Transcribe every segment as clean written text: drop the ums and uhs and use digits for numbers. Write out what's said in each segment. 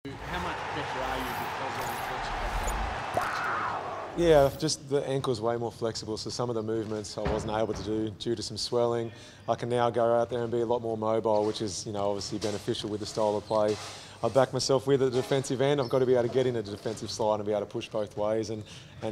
How much better are you because of what you have done last week? Yeah, just the ankle's way more flexible, so some of the movements I wasn't able to do due to some swelling. I can now go out there and be a lot more mobile, which is, obviously beneficial with the style of play. I back myself with at the defensive end. I've got to be able to get in a defensive slide and be able to push both ways, and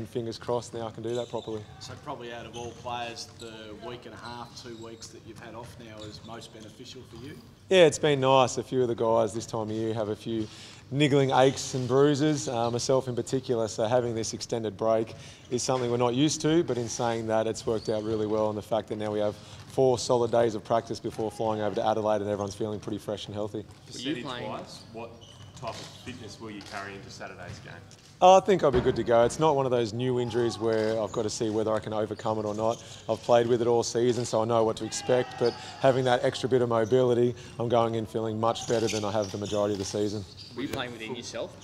fingers crossed now I can do that properly. So probably out of all players, the week and a half, 2 weeks that you've had off now is most beneficial for you? Yeah, it's been nice. A few of the guys this time of year have a few niggling aches and bruises, myself in particular, so having this extended break is something we're not used to, but in saying that, it's worked out really well, and the fact that now we have 4 solid days of practice before flying over to Adelaide and everyone's feeling pretty fresh and healthy. Percentage-wise, what type of fitness will you carry into Saturday's game? I think I'll be good to go. It's not one of those new injuries where I've got to see whether I can overcome it or not. I've played with it all season, so I know what to expect, but having that extra bit of mobility, I'm going in feeling much better than I have the majority of the season. Were you playing within yourself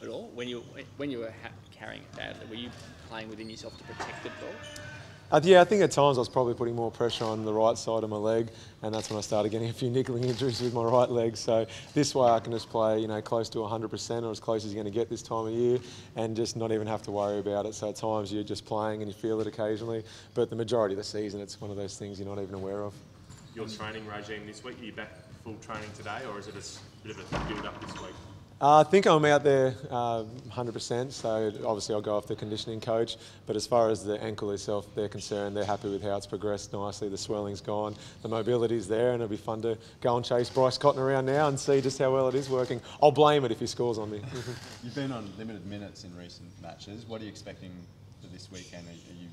at all? When you were carrying it badly, were you playing within yourself to protect it at all? Yeah, I think at times I was probably putting more pressure on the right side of my leg, and that's when I started getting a few niggling injuries with my right leg. So this way I can just play, close to 100% or as close as you're going to get this time of year, and just not even have to worry about it. So at times you're just playing and you feel it occasionally, but the majority of the season it's one of those things you're not even aware of. Your training regime this week, are you back full training today, or is it a bit of a build-up this week? I think I'm out there 100%, so obviously I'll go off the conditioning coach, but as far as the ankle itself, they're concerned, they're happy with how it's progressed nicely, the swelling's gone, the mobility's there, and it'll be fun to go and chase Bryce Cotton around now and see just how well it is working. I'll blame it if he scores on me. You've been on limited minutes in recent matches. What are you expecting for this weekend? Are you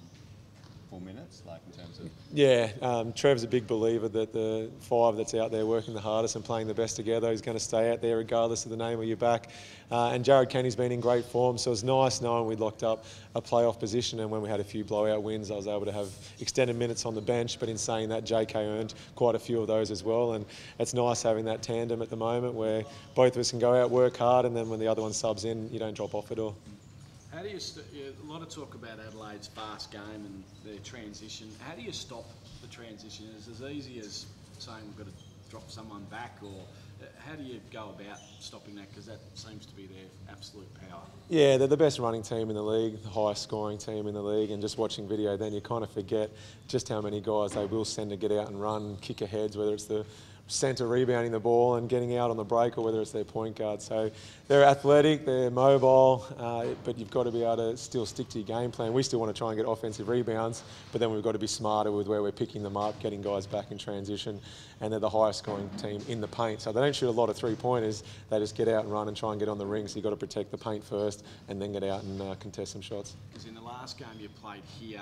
full minutes, like in terms of? Yeah, Trev's a big believer that the 5 that's out there working the hardest and playing the best together is going to stay out there regardless of the name of your back. And Jared Kenny's been in great form, so it's nice knowing we'd locked up a playoff position, and when we had a few blowout wins I was able to have extended minutes on the bench, but in saying that JK earned quite a few of those as well, and it's nice having that tandem at the moment where both of us can go out, work hard, and then when the other one subs in, you don't drop off at all. How do you a lot of talk about Adelaide's fast game and their transition. How do you stop the transition? Is it as easy as saying we've got to drop someone back, or how do you go about stopping that? Because that seems to be their absolute power. Yeah, they're the best running team in the league, the highest scoring team in the league, and just watching video then you kind of forget just how many guys they will send to get out and run, kick aheads, whether it's the centre rebounding the ball and getting out on the break, or whether it's their point guard. So they're athletic, they're mobile, but you've got to be able to still stick to your game plan. We still want to try and get offensive rebounds, but then we've got to be smarter with where we're picking them up, getting guys back in transition, and they're the highest scoring team in the paint. So they don't shoot a lot of 3-pointers, they just get out and run and try and get on the ring, so you've got to protect the paint first and then get out and contest some shots. Because in the last game you played here,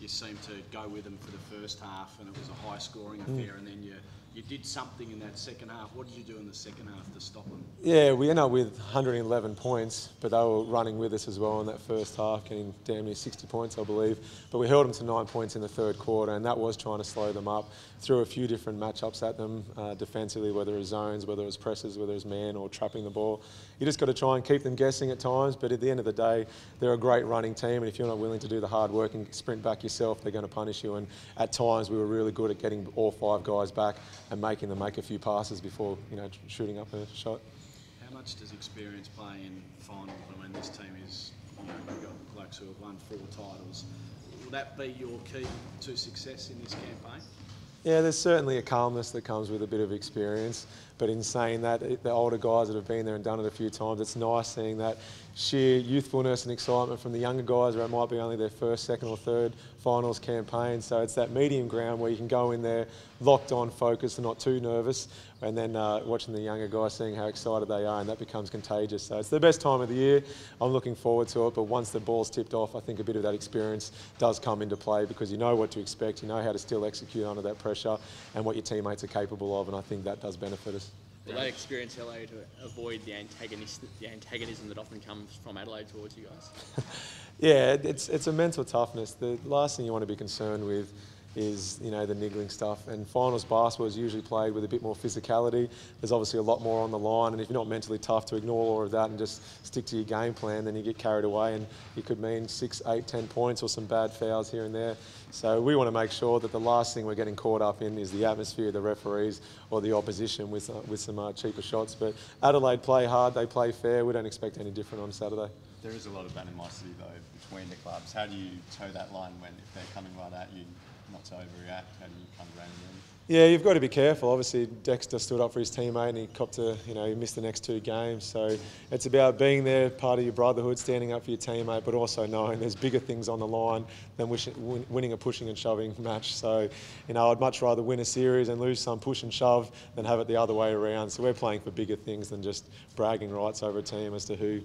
you seemed to go with them for the first half and it was a high scoring affair, and then you did something in that second half. What did you do in the second half to stop them? Yeah, we ended up with 111 points, but they were running with us as well in that first half, getting damn near 60 points, I believe. But we held them to 9 points in the third quarter, and that was trying to slow them up. Threw a few different matchups at them defensively, whether it was zones, whether it was presses, whether it was man or trapping the ball. You just got to try and keep them guessing at times, but at the end of the day, they're a great running team, and if you're not willing to do the hard work and sprint back yourself, they're going to punish you. And at times we were really good at getting all 5 guys back and making them make a few passes before shooting up a shot. How much does experience play in finals? I mean, this team is, we've got blokes who have won 4 titles. Will that be your key to success in this campaign? Yeah, there's certainly a calmness that comes with a bit of experience, but in saying that, the older guys that have been there and done it a few times, it's nice seeing that sheer youthfulness and excitement from the younger guys, where it might be only their first, second or third finals campaign. So it's that medium ground where you can go in there locked on, focused and not too nervous, and then watching the younger guys, seeing how excited they are, and that becomes contagious. So it's the best time of the year. I'm looking forward to it, but once the ball's tipped off, I think a bit of that experience does come into play, because you know what to expect, you know how to still execute under that pressure and what your teammates are capable of, and I think that does benefit us. Will that experience allow you to avoid the antagonism that often comes from Adelaide towards you guys? Yeah, it's a mental toughness. The last thing you want to be concerned with is, you know, the niggling stuff. And finals basketball is usually played with a bit more physicality. There's obviously a lot more on the line, and if you're not mentally tough to ignore all of that and just stick to your game plan, then you get carried away, and it could mean 6, 8, 10 points or some bad fouls here and there. So we want to make sure that the last thing we're getting caught up in is the atmosphere, the referees, or the opposition with some cheaper shots. But Adelaide play hard, they play fair. We don't expect any different on Saturday. There is a lot of animosity though between the clubs. How do you toe that line when if they're coming right at you, not to overreact? How do you come around them? Yeah, you've got to be careful. Obviously, Dexter stood up for his teammate and he copped he missed the next 2 games. So it's about being there, part of your brotherhood, standing up for your teammate, but also knowing there's bigger things on the line than winning a pushing and shoving match. So, I'd much rather win a series and lose some push and shove than have it the other way around. So we're playing for bigger things than just bragging rights over a team as to who,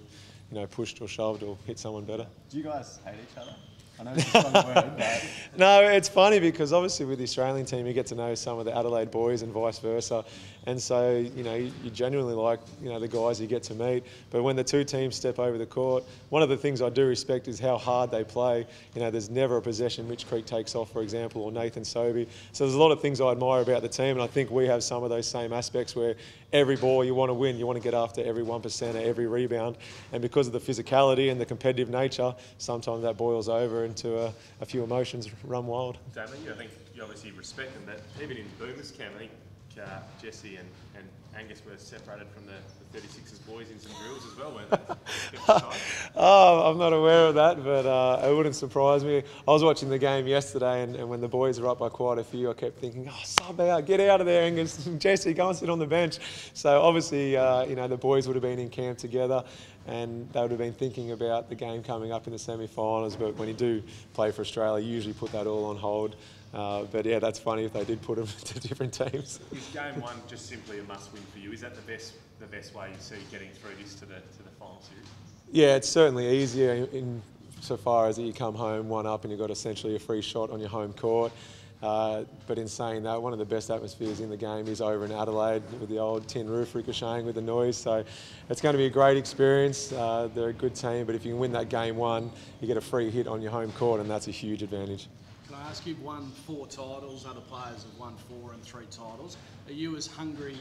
pushed or shoved or hit someone better. Do you guys hate each other? I know it's a strong word, but... No, it's funny because obviously with the Australian team you get to know some of the Adelaide boys and vice versa, and so you genuinely like the guys you get to meet. But when the 2 teams step over the court, one of the things I do respect is how hard they play. There's never a possession Mitch Creek takes off, for example, or Nathan Sobey. So there's a lot of things I admire about the team, and I think we have some of those same aspects where every ball you want to win, you want to get after every 1% or every rebound, and because of the physicality and the competitive nature, sometimes that boils over into a few emotions run wild. Damian, I think you obviously respect them, that even in Boomers camp, I think Jesse and Angus were separated from the 36ers boys in some drills as well, weren't they? Oh, I'm not aware of that, but it wouldn't surprise me. I was watching the game yesterday, and when the boys were up by quite a few, I kept thinking, sub out, get out of there, Angus. Jesse, go and sit on the bench. So obviously, the boys would have been in camp together, and they would have been thinking about the game coming up in the semi-finals. But when you do play for Australia, you usually put that all on hold. But yeah, that's funny if they did put them to different teams. Is game 1 just simply a must-win for you? Is that the best way you see getting through this to the final series? Yeah, it's certainly easier in so far as you come home 1 up and you've got essentially a free shot on your home court. But in saying that, one of the best atmospheres in the game is over in Adelaide with the old tin roof ricocheting with the noise. So it's going to be a great experience. They're a good team, but if you can win that game 1, you get a free hit on your home court, and that's a huge advantage. Can I ask, you've won 4 titles, other players have won 4 and 3 titles. Are you as hungry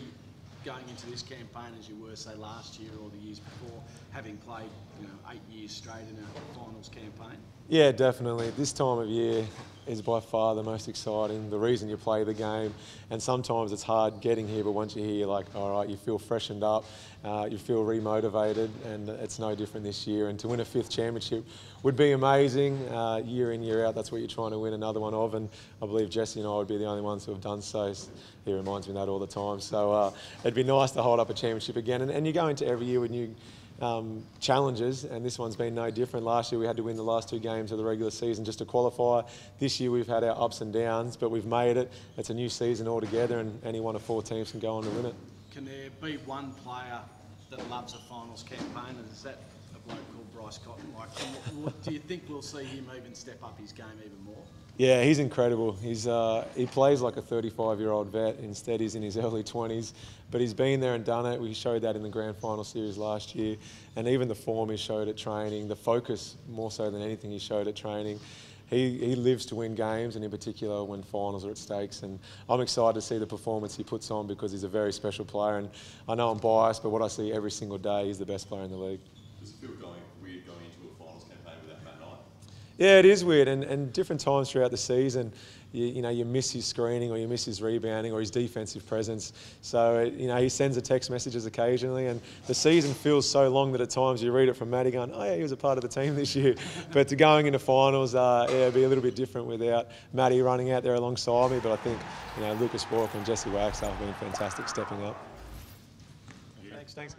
going into this campaign as you were, say, last year or the years before, having played 8 years straight in a finals campaign? Yeah, definitely. This time of year is by far the most exciting, the reason you play the game. And sometimes it's hard getting here, but once you're here, you're like, all right, you feel freshened up, you feel remotivated, and it's no different this year. And to win a 5th championship would be amazing. Year in, year out, that's what you're trying to win another one of, and I believe Jesse and I would be the only ones who have done so. He reminds me of that all the time. So it'd be nice to hold up a championship again. And you go into every year with new challenges, and this one's been no different. Last year we had to win the last 2 games of the regular season just to qualify. This year we've had our ups and downs, but we've made it. It's a new season altogether, and any one of 4 teams can go on to win it. Can there be one player that loves a finals campaign, and is that a bloke called Bryce Cotton? Do you think we'll see him even step up his game even more? Yeah, he's incredible. He plays like a 35-year-old vet. Instead, he's in his early 20s. But he's been there and done it. We showed that in the grand final series last year. And even the form he showed at training, the focus more so than anything he showed at training. He lives to win games, and in particular when finals are at stakes. And I'm excited to see the performance he puts on because he's a very special player. And I know I'm biased, but what I see every single day, he's the best player in the league. Does it feel weird going into a finals campaign without Matt Knight? Yeah, it is weird, and different times throughout the season, you miss his screening or you miss his rebounding or his defensive presence. So, he sends a text messages occasionally, and the season feels so long that at times you read it from Matty going, oh yeah, he was a part of the team this year. But to going into finals, it'd be a little bit different without Matty running out there alongside me. But I think, Lucas Walker and Jesse Wagstaff have been fantastic stepping up. Thanks, guys.